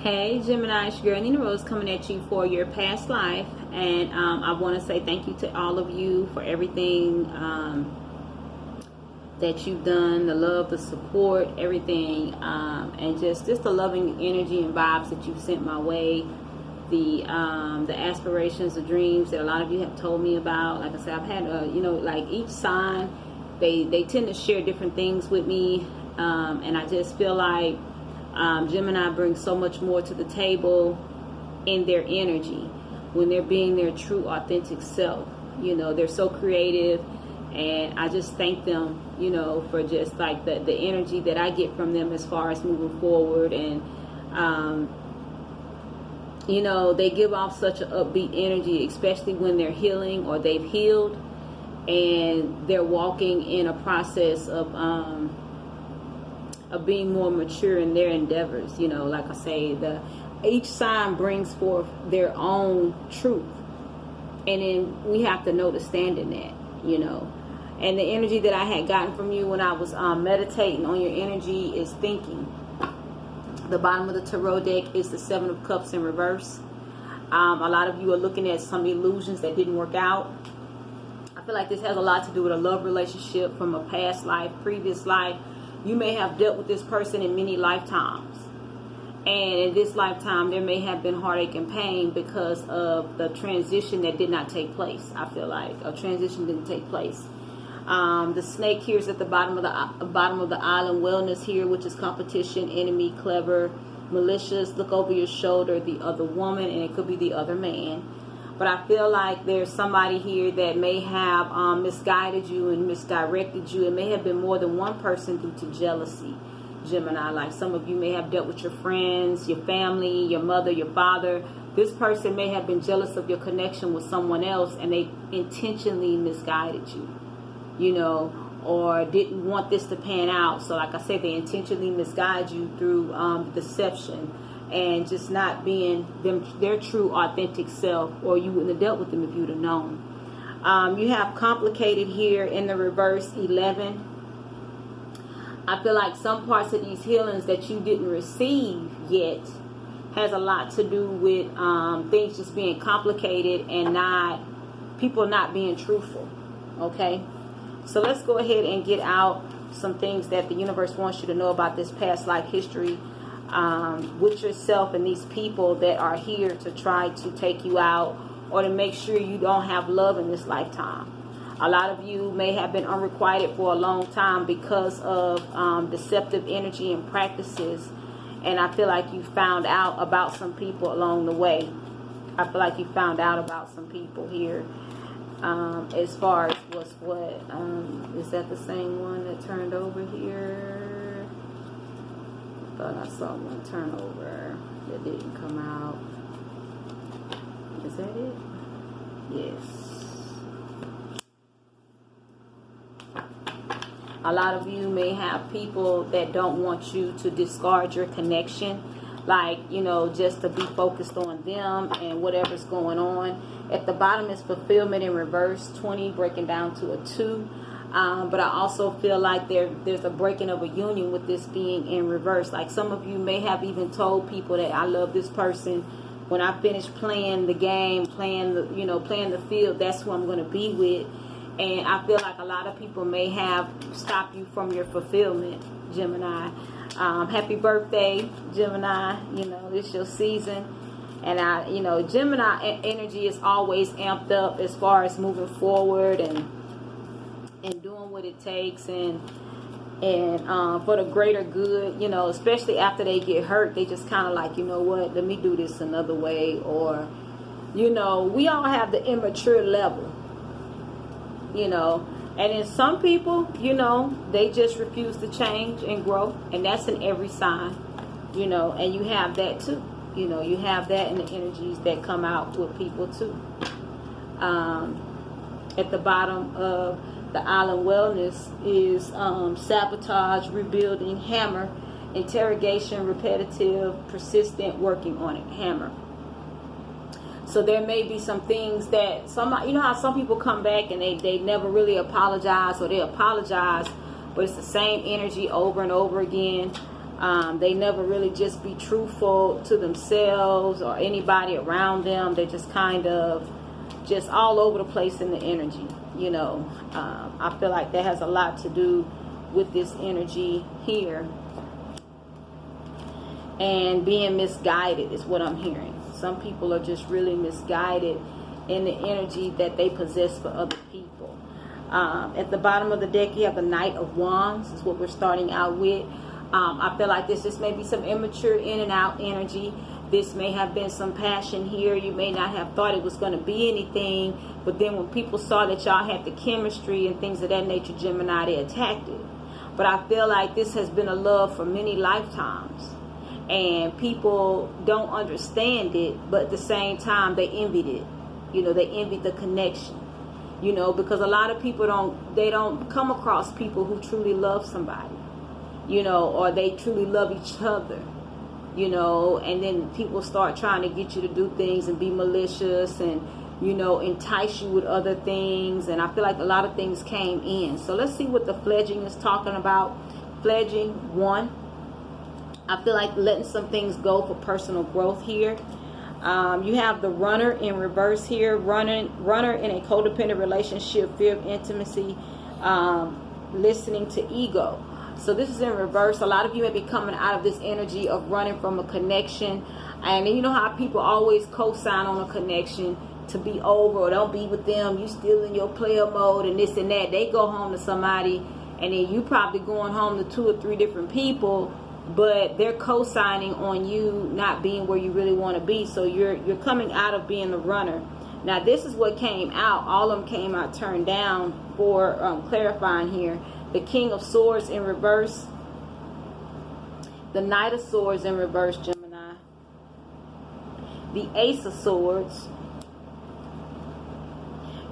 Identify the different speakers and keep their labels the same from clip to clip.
Speaker 1: Hey Gemini, it's your girl NeenaRose coming at you for your past life, and I want to say thank you to all of you for everything that you've done, the love, the support, everything, and just the loving energy and vibes that you've sent my way, the aspirations, the dreams that a lot of you have told me about. Like I said, I've had like each sign, they tend to share different things with me, and I just feel like Gemini brings so much more to the table in their energy when they're being their true authentic self. They're so creative, and I just thank them, for just like the energy that I get from them as far as moving forward. And they give off such an upbeat energy, especially when they're healing or they've healed and they're walking in a process of being more mature in their endeavors. Like I say, each sign brings forth their own truth, and then we have to know to stand in that. And the energy that I had gotten from you when I was meditating on your energy is thinking. The bottom of the tarot deck is the Seven of Cups in reverse. A lot of you are looking at some illusions that didn't work out. I feel like this has a lot to do with a love relationship from a past life, previous life. You may have dealt with this person in many lifetimes, and in this lifetime there may have been heartache and pain because of the transition that did not take place. I feel like a transition didn't take place. The snake here is at the bottom of the island. Wellness here, which is competition, enemy, clever, malicious. Look over your shoulder, the other woman, and it could be the other man. But I feel like there's somebody here that may have misguided you and misdirected you. It may have been more than one person due to jealousy, Gemini. Like some of you may have dealt with your friends, your family, your mother, your father. This person may have been jealous of your connection with someone else, and they intentionally misguided you, or didn't want this to pan out. So like I said, they intentionally misguide you through deception and just not being their true authentic self, or you wouldn't have dealt with them if you'd have known. You have complicated here in the reverse, 11. I feel like some parts of these healings that you didn't receive yet has a lot to do with things just being complicated and people not being truthful. Okay, so let's go ahead and get out some things that the universe wants you to know about this past life history with yourself and these people that are here to try to take you out or to make sure you don't have love in this lifetime. A lot of you may have been unrequited for a long time because of deceptive energy and practices, and I feel like you found out about some people along the way. I feel like you found out about some people here. As far as what is that the same one that turned over here? I thought I saw one turn over that didn't come out. Is that it? Yes. A lot of you may have people that don't want you to discard your connection, like, just to be focused on them and whatever's going on. At the bottom is fulfillment in reverse, 20 breaking down to a 2. But I also feel like there's a breaking of a union with this being in reverse. Like some of you may have even told people that I love this person. When I finish playing the game, playing the field, that's who I'm going to be with. And I feel like a lot of people may have stopped you from your fulfillment, Gemini. Happy birthday, Gemini. It's your season. And Gemini energy is always amped up as far as moving forward and doing what it takes and for the greater good, especially after they get hurt. They just kind of like, what, let me do this another way. Or, we all have the immature level, and in some people, they just refuse to change and grow, and that's in every sign, and you have that too. You have that in the energies that come out with people too. At the bottom of the island, wellness is sabotage, rebuilding, hammer, interrogation, repetitive, persistent, working on it, hammer. So there may be some things that how some people come back and they never really apologize, or they apologize, but it's the same energy over and over again. They never really just be truthful to themselves or anybody around them. They're just kind of just all over the place in the energy, you know. I feel like that has a lot to do with this energy here. And being misguided is what I'm hearing. Some people are just really misguided in the energy that they possess for other people. At the bottom of the deck, you have the Knight of Wands. Is what we're starting out with. I feel like this may be some immature in and out energy. This may have been some passion here. You may not have thought it was going to be anything, but then when people saw that y'all had the chemistry and things of that nature, Gemini, they attacked it. But I feel like this has been a love for many lifetimes, and people don't understand it, but at the same time they envied it. You know, they envied the connection, you know, because a lot of people don't come across people who truly love somebody, you know, or they truly love each other, you know. And then people start trying to get you to do things and be malicious and, you know, entice you with other things. And I feel like a lot of things came in. So let's see what the fledging is talking about. Fledging, 1. I feel like letting some things go for personal growth here. You have the Runner in reverse here. Runner in a codependent relationship, fear of intimacy, listening to ego. So this is in reverse. A lot of you may be coming out of this energy of running from a connection. And you know how people always co-sign on a connection to be over, or don't be with them. You still in your player mode and this and that. They go home to somebody, and then you probably going home to 2 or 3 different people, but they're co-signing on you not being where you really want to be. So you're coming out of being the runner. Now this is what came out. All of them came out turned down for clarifying here. The King of Swords in reverse. The Knight of Swords in reverse, Gemini. The Ace of Swords.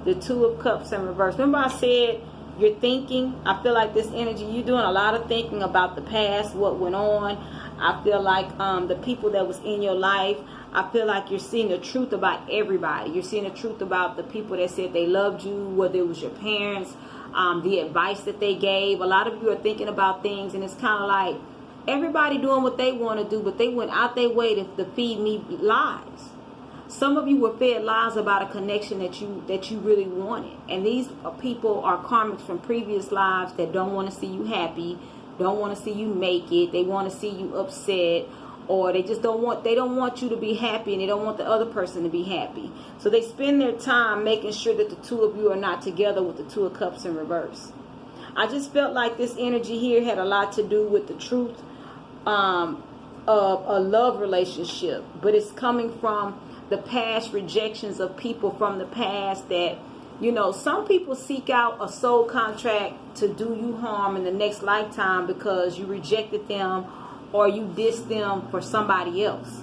Speaker 1: The Two of Cups in reverse. Remember I said you're thinking? I feel like this energy, you're doing a lot of thinking about the past, what went on. I feel like the people that was in your life. I feel like you're seeing the truth about everybody. You're seeing the truth about the people that said they loved you, whether it was your parents, the advice that they gave. A lot of you are thinking about things, and it's kind of like everybody doing what they want to do, but they went out their way to feed me lies. Some of you were fed lies about a connection that you really wanted. And these people are karmics from previous lives that don't want to see you happy, don't want to see you make it. They want to see you upset, or they just don't want you to be happy, and they don't want the other person to be happy. So they spend their time making sure that the two of you are not together with the Two of Cups in reverse. I just felt like this energy here had a lot to do with the truth of a love relationship, but it's coming from the past rejections of people from the past that, you know, some people seek out a soul contract to do you harm in the next lifetime because you rejected them or you dissed them for somebody else.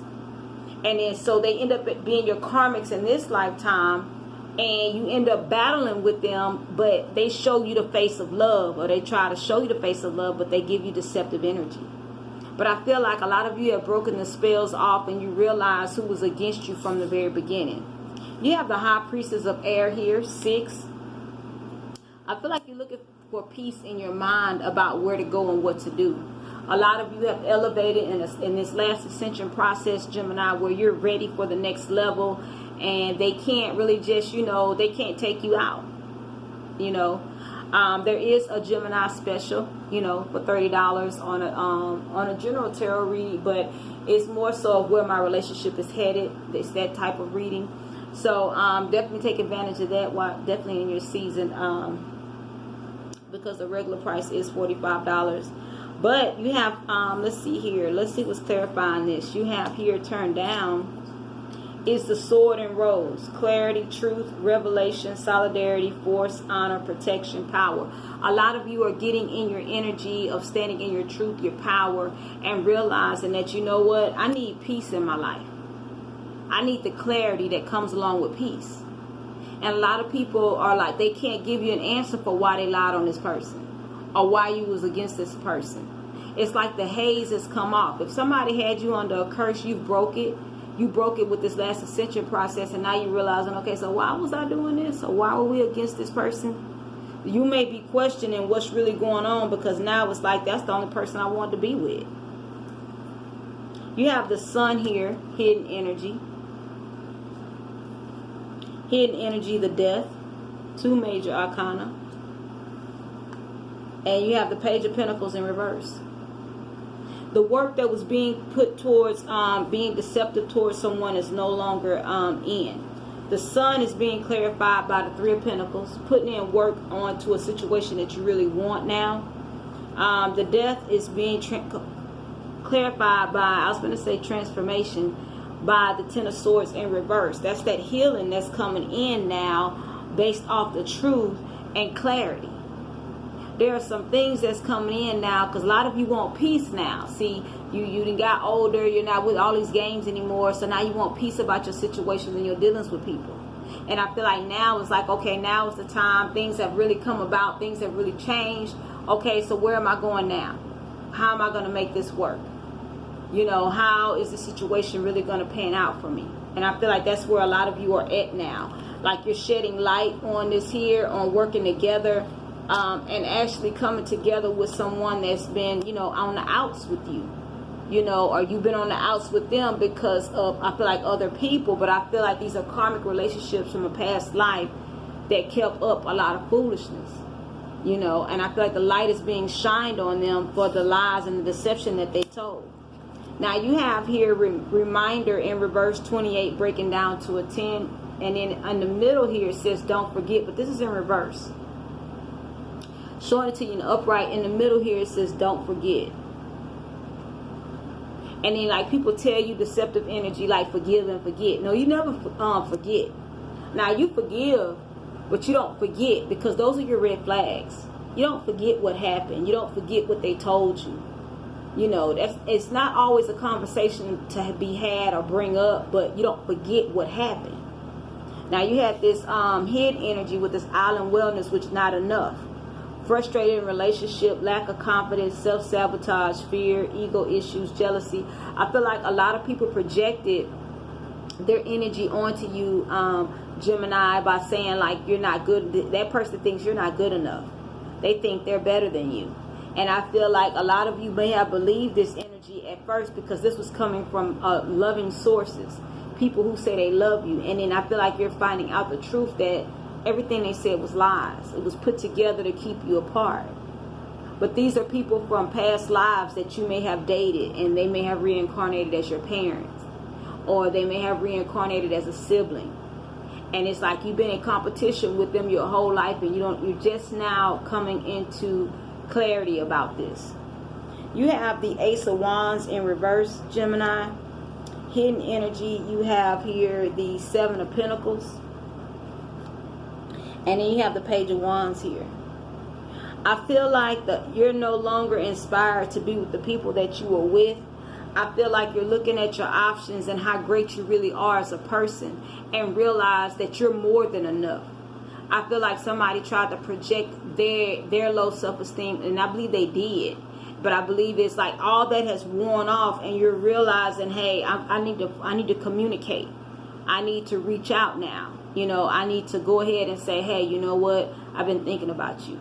Speaker 1: And then so they end up being your karmics in this lifetime, and you end up battling with them, but they show you the face of love, or they try to show you the face of love, but they give you deceptive energy. But I feel like a lot of you have broken the spells off, and you realize who was against you from the very beginning. You have the High Priestess of Air here, 6. I feel like you're looking for peace in your mind about where to go and what to do. A lot of you have elevated in this last ascension process, Gemini, where you're ready for the next level, and they can't really just, you know, they can't take you out, you know. There is a Gemini special, you know, for $30 on a general tarot read, but it's more so of where my relationship is headed. It's that type of reading. So definitely take advantage of that while definitely in your season, because the regular price is $45. But you have, let's see here. Let's see what's clarifying this. You have here turned down is the Sword and Rose. Clarity, truth, revelation, solidarity, force, honor, protection, power. A lot of you are getting in your energy of standing in your truth, your power, and realizing that, you know what, I need peace in my life. I need the clarity that comes along with peace. And a lot of people are like, they can't give you an answer for why they lied on this person or why you was against this person. It's like the haze has come off. If somebody had you under a curse, you broke it. You broke it with this last ascension process, and now you're realizing, okay, so why was I doing this? Or why were we against this person? You may be questioning what's really going on, because now it's like that's the only person I wanted to be with. You have the sun here, hidden energy. Hidden energy, the death. 2 major arcana. And you have the Page of Pentacles in reverse. The work that was being put towards being deceptive towards someone is no longer in. The sun is being clarified by the 3 of Pentacles, putting in work onto a situation that you really want now. The death is being clarified by, I was going to say transformation, by the 10 of Swords in reverse. That's that healing that's coming in now based off the truth and clarity. There are some things that's coming in now because a lot of you want peace now. See, you done got older, you're not with all these games anymore, so now you want peace about your situations and your dealings with people. And I feel like now it's like, okay, now is the time. Things have really come about. Things have really changed. Okay, so where am I going now? How am I going to make this work? You know, how is the situation really going to pan out for me? And I feel like that's where a lot of you are at now. Like you're shedding light on this here, on working together. And actually coming together with someone that's been, you know, on the outs with you, you know, or you've been on the outs with them because of, I feel like, other people. But I feel like these are karmic relationships from a past life that kept up a lot of foolishness, you know, and I feel like the light is being shined on them for the lies and the deception that they told. Now you have here reminder in reverse 28 breaking down to a 10, and then in the middle here it says don't forget, but this is in reverse. Showing it to you in the upright. In the middle here it says don't forget. And then like people tell you deceptive energy like forgive and forget. No, you never forget. Now you forgive, but you don't forget, because those are your red flags. You don't forget what happened. You don't forget what they told you. You know, it's not always a conversation to be had or bring up, but you don't forget what happened. Now you had this hidden energy with this island wellness, which is not enough. Frustrated in relationship, lack of confidence, self-sabotage, fear, ego issues, jealousy. I feel like a lot of people projected their energy onto you, Gemini, by saying like you're not good. That person thinks you're not good enough. They think they're better than you. And I feel like a lot of you may have believed this energy at first because this was coming from loving sources. People who say they love you. And then I feel like you're finding out the truth that everything they said was lies. It was put together to keep you apart. But these are people from past lives that you may have dated, and they may have reincarnated as your parents, or they may have reincarnated as a sibling. And it's like you've been in competition with them your whole life, and you're just now coming into clarity about this. You have the Ace of Wands in reverse, Gemini. Hidden energy, you have here the 7 of Pentacles. And then you have the Page of Wands here. I feel like that you're no longer inspired to be with the people that you were with. I feel like you're looking at your options and how great you really are as a person, and realize that you're more than enough. I feel like somebody tried to project their low self-esteem, and I believe they did. But I believe it's like all that has worn off, and you're realizing, hey, I need to communicate. I need to reach out now. You know, I need to go ahead and say, hey, you know what? I've been thinking about you.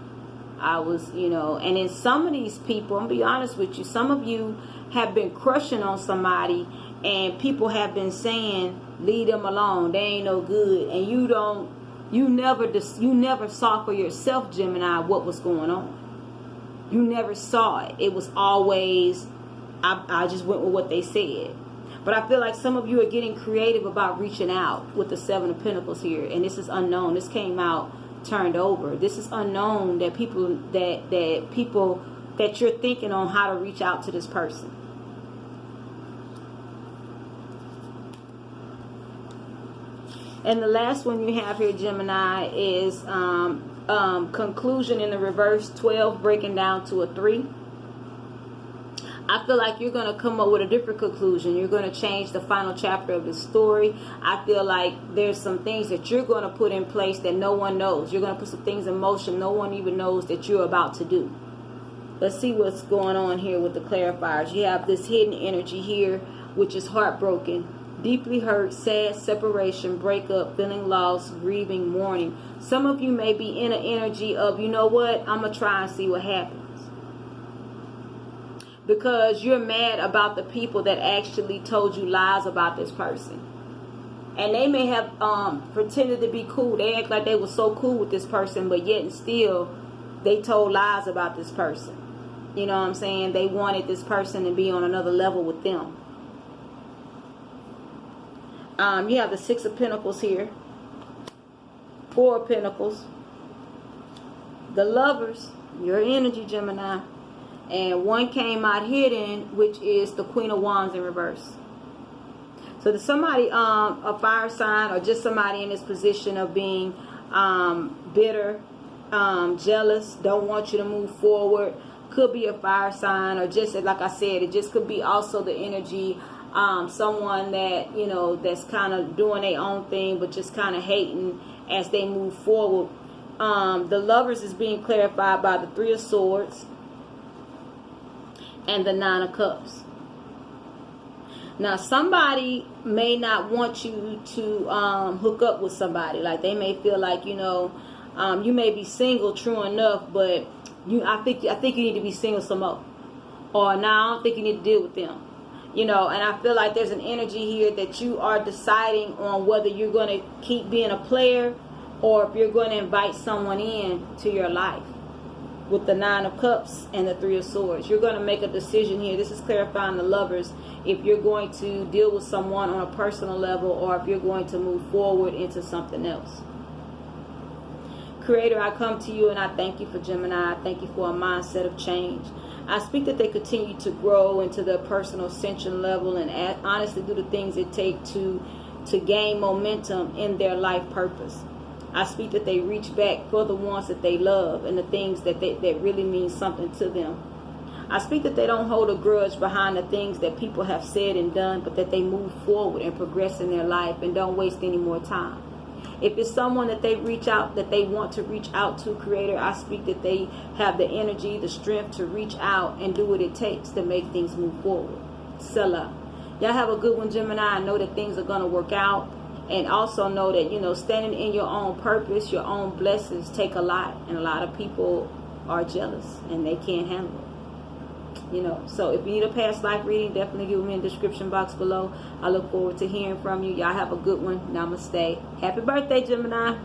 Speaker 1: I was, you know, and in some of these people, I'm going to be honest with you, some of you have been crushing on somebody, and people have been saying, leave them alone. They ain't no good. And you never saw for yourself, Gemini, what was going on. You never saw it. It was always, I just went with what they said. But I feel like some of you are getting creative about reaching out with the 7 of Pentacles here. And this is unknown. This came out turned over. This is unknown, that people that you're thinking on how to reach out to this person. And the last one you have here, Gemini, is conclusion in the reverse, 12 breaking down to a 3. I feel like you're going to come up with a different conclusion. You're going to change the final chapter of the story. I feel like there's some things that you're going to put in place that no one knows. You're going to put some things in motion no one even knows that you're about to do. Let's see what's going on here with the clarifiers. You have this hidden energy here, which is heartbroken, deeply hurt, sad, separation, breakup, feeling lost, grieving, mourning. Some of you may be in an energy of, you know what, I'm going to try and see what happens. because you're mad about the people that actually told you lies about this person. And they may have pretended to be cool. They act like they were so cool with this person, but yet and still they told lies about this person. You know what I'm saying? They wanted this person to be on another level with them. You have the Six of Pentacles here. Four of Pentacles. The Lovers, your energy, Gemini. And one came out hidden, which is the Queen of Wands in reverse. So there's somebody, a fire sign, or just somebody in this position of being bitter, jealous, don't want you to move forward. Could be a fire sign, or just like I said, it just could be also the energy, someone that, you know, that's kind of doing their own thing, but just kind of hating as they move forward. The Lovers is being clarified by the Three of Swords and the Nine of Cups. Now, somebody may not want you to hook up with somebody. Like, they may feel like, you know, you may be single, true enough, but I think you need to be single some more. Or, no, I don't think you need to deal with them. You know, and I feel like there's an energy here that you are deciding on whether you're going to keep being a player or if you're going to invite someone in to your life. With the Nine of Cups and the Three of Swords, you're going to make a decision here. This is clarifying the Lovers. If you're going to deal with someone on a personal level, or if you're going to move forward into something else. Creator, I come to you and I thank you for Gemini. I thank you for a mindset of change. I speak that they continue to grow into their personal ascension level and honestly do the things it takes to gain momentum in their life purpose. I speak that they reach back for the ones that they love and the things that really mean something to them. I speak that they don't hold a grudge behind the things that people have said and done, but that they move forward and progress in their life and don't waste any more time. If it's someone that they want to reach out to, Creator, I speak that they have the energy, the strength to reach out and do what it takes to make things move forward. Selah. Y'all have a good one, Gemini. I know that things are going to work out. And also know that, you know, standing in your own purpose, your own blessings take a lot. And a lot of people are jealous and they can't handle it. You know, so if you need a past life reading, definitely give me in the description box below. I look forward to hearing from you. Y'all have a good one. Namaste. Happy birthday, Gemini.